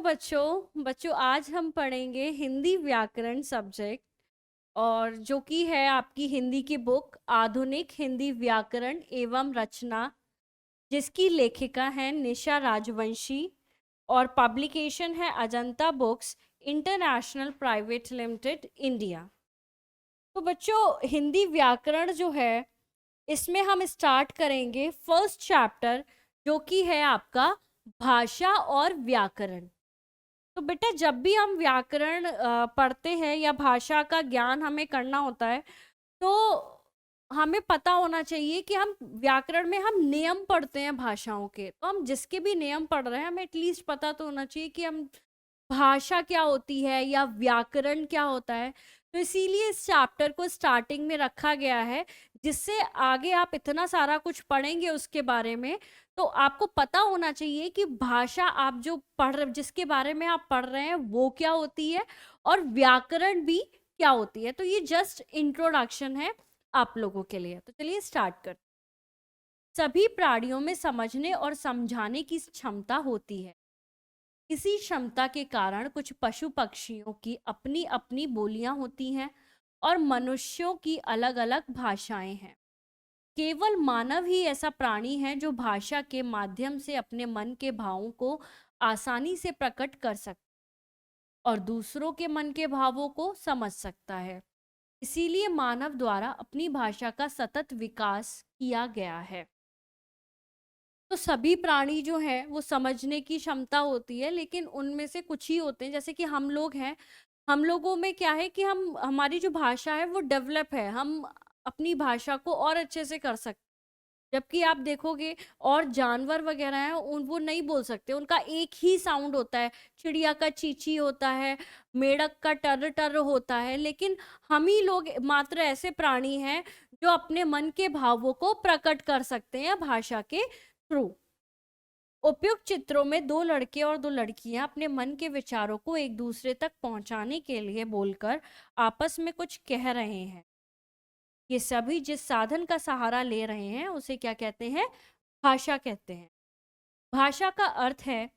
बच्चों आज हम पढ़ेंगे हिंदी व्याकरण सब्जेक्ट, और जो कि है आपकी हिंदी की बुक आधुनिक हिंदी व्याकरण एवं रचना, जिसकी लेखिका है निशा राजवंशी, और पब्लिकेशन है Ajanta books international private limited India. तो बच्चों, हिंदी व्याकरण जो है, इसमें हम स्टार्ट करेंगे फर्स्ट चैप्टर, जो कि है आपका भाषा और व्याकरण। तो बेटा, जब भी हम व्याकरण पढ़ते हैं या भाषा का ज्ञान हमें करना होता है, तो हमें पता होना चाहिए कि हम व्याकरण में हम नियम पढ़ते हैं भाषाओं के। तो हम जिसके भी नियम पढ़ रहे हैं, हमें एटलीस्ट पता तो होना चाहिए कि हम भाषा क्या होती है या व्याकरण क्या होता है। तो इसीलिए इस चैप्टर को स्टार्टिंग में रखा गया है, जिससे आगे आप इतना सारा कुछ पढ़ेंगे उसके बारे में, तो आपको पता होना चाहिए कि भाषा आप जो पढ़ रहे, जिसके बारे में आप पढ़ रहे हैं, वो क्या होती है, और व्याकरण भी क्या होती है। तो ये जस्ट इंट्रोडक्शन है आप लोगों के लिए। तो चलिए स्टार्ट कर। सभी प्राणियों में समझने और समझाने की क्षमता होती है। इसी क्षमता के कारण कुछ पशु पक्षियों की अपनी अपनी बोलियां होती हैं और मनुष्यों की अलग अलग भाषाएं हैं। केवल मानव ही ऐसा प्राणी है जो भाषा के माध्यम से अपने मन के भावों को आसानी से प्रकट कर सकता और दूसरों के मन के भावों को समझ सकता है। इसीलिए मानव द्वारा अपनी भाषा का सतत विकास किया गया है। तो सभी प्राणी जो हैं वो समझने की क्षमता होती है, लेकिन उनमें से कुछ ही होते हैं, जैसे कि हम लोग हैं। हम लोगों में क्या है कि हम हमारी जो भाषा है वो डेवलप है, हम अपनी भाषा को और अच्छे से कर सकते। जबकि आप देखोगे और जानवर वगैरह हैं, उन वो नहीं बोल सकते, उनका एक ही साउंड होता है। चिड़िया का चींची होता है, मेढक का टर टर होता है, लेकिन हम ही लोग मात्र ऐसे प्राणी हैं जो अपने मन के भावों को प्रकट कर सकते हैं भाषा के थ्रू। उपयुक्त चित्रों में दो लड़के और दो लड़कियां अपने मन के विचारों को एक दूसरे तक पहुंचाने के लिए बोलकर आपस में कुछ कह रहे हैं। ये सभी जिस साधन का सहारा ले रहे हैं उसे क्या कहते हैं? भाषा कहते हैं। भाषा का अर्थ है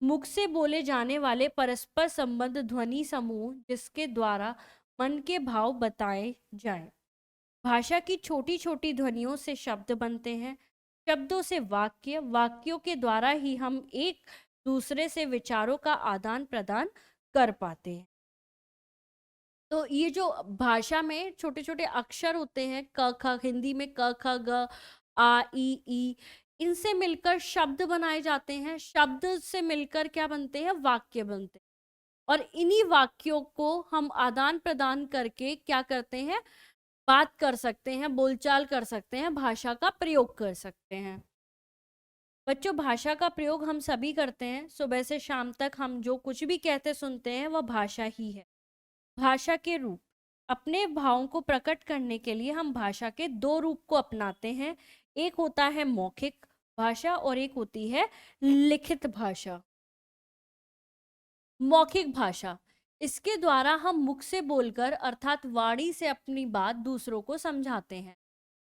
मुख से बोले जाने वाले परस्पर संबंध ध्वनि समूह, जिसके द्वारा मन के भाव बताए जाएं। भाषा की छोटी छोटी ध्वनियों से शब्द बनते हैं, शब्दों से वाक्य, वाक्यों के द्वारा ही हम एक दूसरे से विचारों का आदान प्रदान कर पाते हैं। तो ये जो भाषा में छोटे छोटे अक्षर होते हैं, क ख, हिंदी में क ख ग आ ई ई, इनसे मिलकर शब्द बनाए जाते हैं। शब्द से मिलकर क्या बनते हैं? वाक्य बनते हैं। और इन्हीं वाक्यों को हम आदान प्रदान करके क्या करते हैं? बात कर सकते हैं, बोलचाल कर सकते हैं, भाषा का प्रयोग कर सकते हैं। बच्चों, भाषा का प्रयोग हम सभी करते हैं। सुबह से शाम तक हम जो कुछ भी कहते सुनते हैं वह भाषा ही है। भाषा के रूप, अपने भावों को प्रकट करने के लिए हम भाषा के दो रूप को अपनाते हैं। एक होता है मौखिक भाषा और एक होती है लिखित भाषा। मौखिक भाषा, इसके द्वारा हम मुख से बोलकर अर्थात वाणी से अपनी बात दूसरों को समझाते हैं।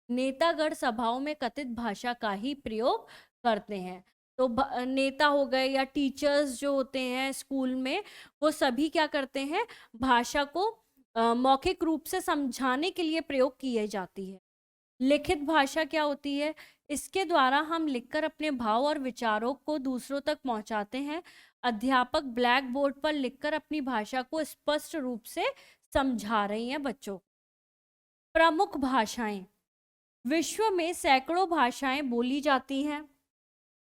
नेतागण सभाओं में कथित भाषा का ही प्रयोग करते हैं। तो नेता हो गए या टीचर्स जो होते हैं स्कूल में, वो सभी क्या करते हैं? भाषा को मौखिक रूप से समझाने के लिए प्रयोग की जाती है। लिखित भाषा क्या होती है? इसके द्वारा हम लिखकर अपने भाव और विचारों को दूसरों तक पहुंचाते हैं। अध्यापक ब्लैक बोर्ड पर लिखकर अपनी भाषा को स्पष्ट रूप से समझा रही हैं बच्चों। प्रमुख भाषाएं, विश्व में सैकड़ों भाषाएं बोली जाती हैं।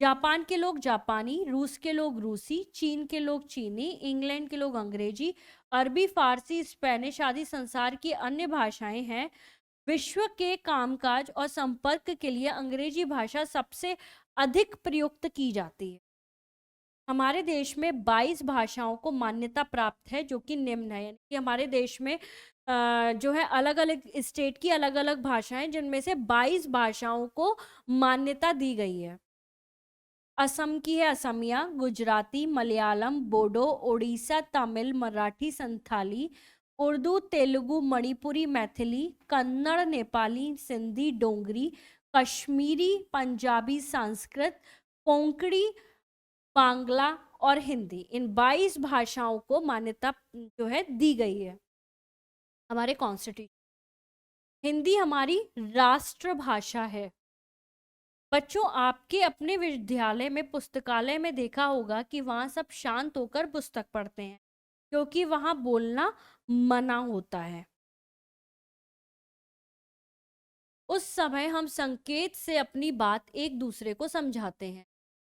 जापान के लोग जापानी, रूस के लोग रूसी, चीन के लोग चीनी, इंग्लैंड के लोग अंग्रेजी, अरबी, फारसी, स्पेनिश आदि संसार की अन्य भाषाएं हैं। विश्व के कामकाज और संपर्क के लिए अंग्रेजी भाषा सबसे अधिक प्रयुक्त की जाती है। हमारे देश में 22 भाषाओं को मान्यता प्राप्त है, जो कि निम्न है। यानी कि हमारे देश में जो है अलग अलग स्टेट की अलग अलग भाषाएं, जिनमें से 22 भाषाओं को मान्यता दी गई है। असम की है असमिया, गुजराती, मलयालम, बोडो, ओडिशा, तमिल, मराठी, संथाली, उर्दू, तेलुगु, मणिपुरी, मैथिली, कन्नड़, नेपाली, सिंधी, डोंगरी, कश्मीरी, पंजाबी, संस्कृत, कोंकणी, बांग्ला और हिंदी, इन 22 भाषाओं को मान्यता जो है दी गई है हमारे कॉन्स्टिट्यूशन। हिंदी हमारी राष्ट्र भाषा है। बच्चों, आपके अपने विद्यालय में, पुस्तकालय में देखा होगा कि वहाँ सब शांत होकर पुस्तक पढ़ते हैं, क्योंकि वहाँ बोलना मना होता है। उस समय हम संकेत से अपनी बात एक दूसरे को समझाते हैं।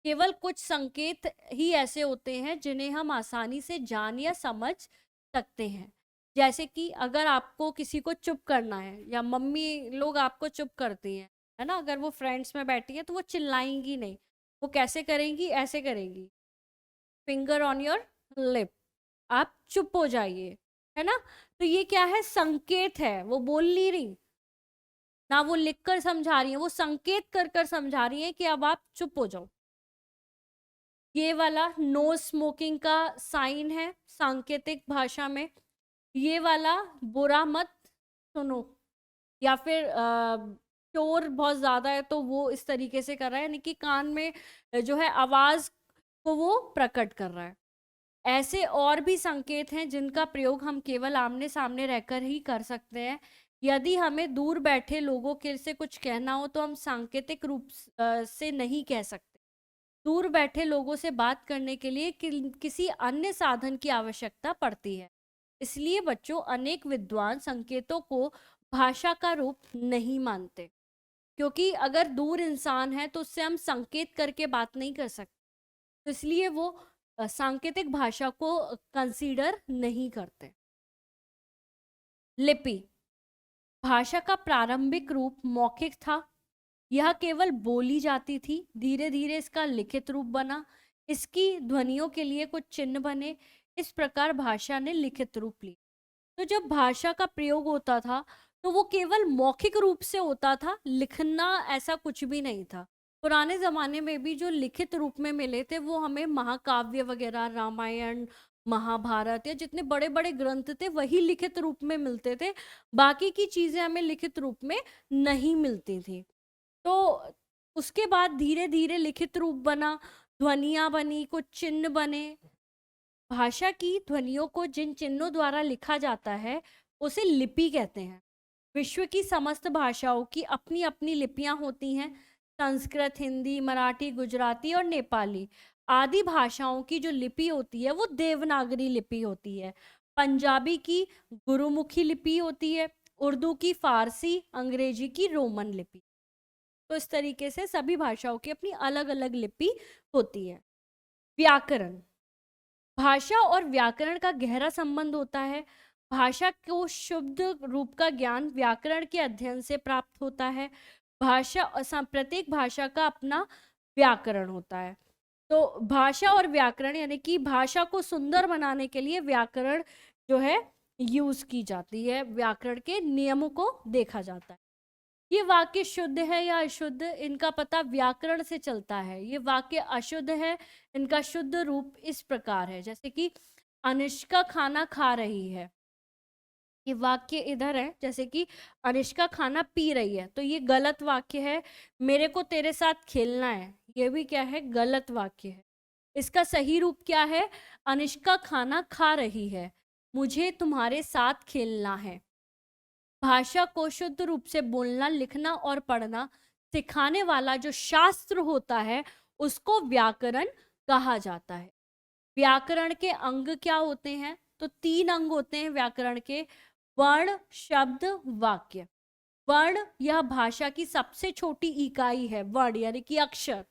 केवल कुछ संकेत ही ऐसे होते हैं जिन्हें हम आसानी से जान या समझ सकते हैं। जैसे कि अगर आपको किसी को चुप करना है, या मम्मी लोग आपको चुप करती हैं, है ना, अगर वो फ्रेंड्स में बैठी है तो वो चिल्लाएंगी नहीं, वो कैसे करेंगी, ऐसे करेंगी, फिंगर ऑन योर लिप, आप चुप हो जाइए, है ना। तो ये क्या है, संकेत है, वो बोल नहीं रही ना, वो लिखकर समझा रही है, वो संकेत कर कर समझा रही है कि अब आप चुप हो जाओ। ये वाला नो स्मोकिंग का साइन है सांकेतिक भाषा में। ये वाला बुरा मत सुनो, या फिर शोर बहुत ज्यादा है तो वो इस तरीके से कर रहा है, यानी कि कान में जो है आवाज को वो प्रकट कर रहा है। ऐसे और भी संकेत हैं जिनका प्रयोग हम केवल आमने सामने रहकर ही कर सकते हैं। यदि हमें दूर बैठे लोगों के से कुछ कहना हो तो हम सांकेतिक रूप से नहीं कह सकते। दूर बैठे लोगों से बात करने के लिए किसी अन्य साधन की आवश्यकता पड़ती है। इसलिए बच्चों, अनेक विद्वान संकेतों को भाषा का रूप नहीं मानते, क्योंकि अगर दूर इंसान है तो उससे हम संकेत करके बात नहीं कर सकते, तो इसलिए वो सांकेतिक भाषा को कंसीडर नहीं करते। लिपि भाषा का प्रारंभिक रूप मौखिक था। यह केवल बोली जाती थी। धीरे धीरे इसका लिखित रूप बना, इसकी ध्वनियों के लिए कुछ चिन्ह बने। इस प्रकार भाषा ने लिखित रूप ली। तो जब भाषा का प्रयोग होता था तो वो केवल मौखिक रूप से होता था, लिखना ऐसा कुछ भी नहीं था। पुराने जमाने में भी जो लिखित रूप में मिले थे वो हमें महाकाव्य वगैरह, रामायण, महाभारत, या जितने बड़े बड़े ग्रंथ थे वही लिखित रूप में मिलते थे। बाकी की चीजें हमें लिखित रूप में नहीं मिलती थी। तो उसके बाद धीरे धीरे लिखित रूप बना, ध्वनियां बनी, कुछ चिन्ह बने। भाषा की ध्वनियों को जिन चिन्हों द्वारा लिखा जाता है उसे लिपि कहते हैं। विश्व की समस्त भाषाओं की अपनी अपनी लिपियां होती हैं। संस्कृत, हिंदी, मराठी, गुजराती और नेपाली आदि भाषाओं की जो लिपि होती है वो देवनागरी लिपि होती है। पंजाबी की गुरुमुखी लिपि होती है। उर्दू की फारसी, अंग्रेजी की रोमन लिपि। तो इस तरीके से सभी भाषाओं की अपनी अलग अलग लिपि होती है। व्याकरण, भाषा और व्याकरण का गहरा संबंध होता है। भाषा को शुद्ध रूप का ज्ञान व्याकरण के अध्ययन से प्राप्त होता है। प्रत्येक भाषा का अपना व्याकरण होता है। तो भाषा और व्याकरण, यानी कि भाषा को सुंदर बनाने के लिए व्याकरण जो है यूज की जाती है, व्याकरण के नियमों को देखा जाता है। ये वाक्य शुद्ध है या अशुद्ध, इनका पता व्याकरण से चलता है। ये वाक्य अशुद्ध है, इनका शुद्ध रूप इस प्रकार है, जैसे कि अनुष्का खाना खा रही है। ये वाक्य इधर है, जैसे कि अनुष्का खाना पी रही है, तो ये गलत वाक्य है। मेरे को तेरे साथ खेलना है, ये भी क्या है, गलत वाक्य है। इसका सही रूप क्या है, अनुष्का खाना खा रही है, मुझे तुम्हारे साथ खेलना है। भाषा को शुद्ध रूप से बोलना, लिखना और पढ़ना सिखाने वाला जो शास्त्र होता है उसको व्याकरण कहा जाता है। व्याकरण के अंग क्या होते हैं, तो 3 अंग होते हैं व्याकरण के। वर्ण, शब्द, वाक्य। वर्ण यह भाषा की सबसे छोटी इकाई है। वर्ण यानी कि अक्षर,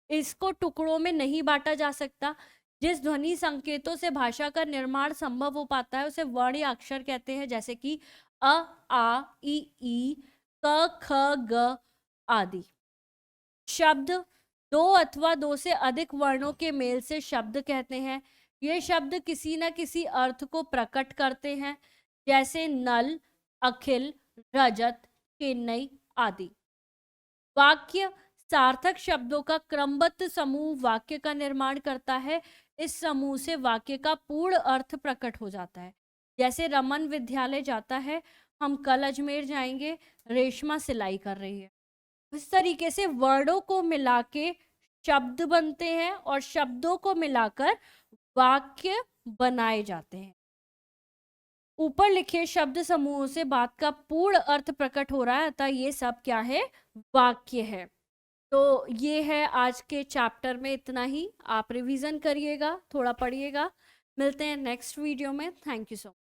इसको टुकड़ों में नहीं बांटा जा सकता। जिस ध्वनि संकेतों से भाषा का निर्माण संभव हो पाता है उसे वर्ण या अक्षर कहते हैं, जैसे कि अ, आ, ई, क, ख, ग आदि। शब्द, 2 अथवा 2 से अधिक वर्णों के मेल से शब्द कहते हैं। ये शब्द किसी न किसी अर्थ को प्रकट करते हैं, जैसे नल, अखिल, रजत, चेन्नई आदि। वाक्य, सार्थक शब्दों का क्रमबद्ध समूह वाक्य का निर्माण करता है। इस समूह से वाक्य का पूर्ण अर्थ प्रकट हो जाता है। जैसे रमन विद्यालय जाता है, हम कल अजमेर जाएंगे, रेशमा सिलाई कर रही है। इस तरीके से वर्णों को मिला के शब्द बनते हैं और शब्दों को मिलाकर वाक्य बनाए जाते हैं। ऊपर लिखे शब्द समूहों से बात का पूर्ण अर्थ प्रकट हो रहा है, अतः ये सब क्या है, वाक्य है। तो ये है आज के चैप्टर में इतना ही। आप रिवीजन करिएगा, थोड़ा पढ़िएगा। मिलते हैं नेक्स्ट वीडियो में। Thank you so much.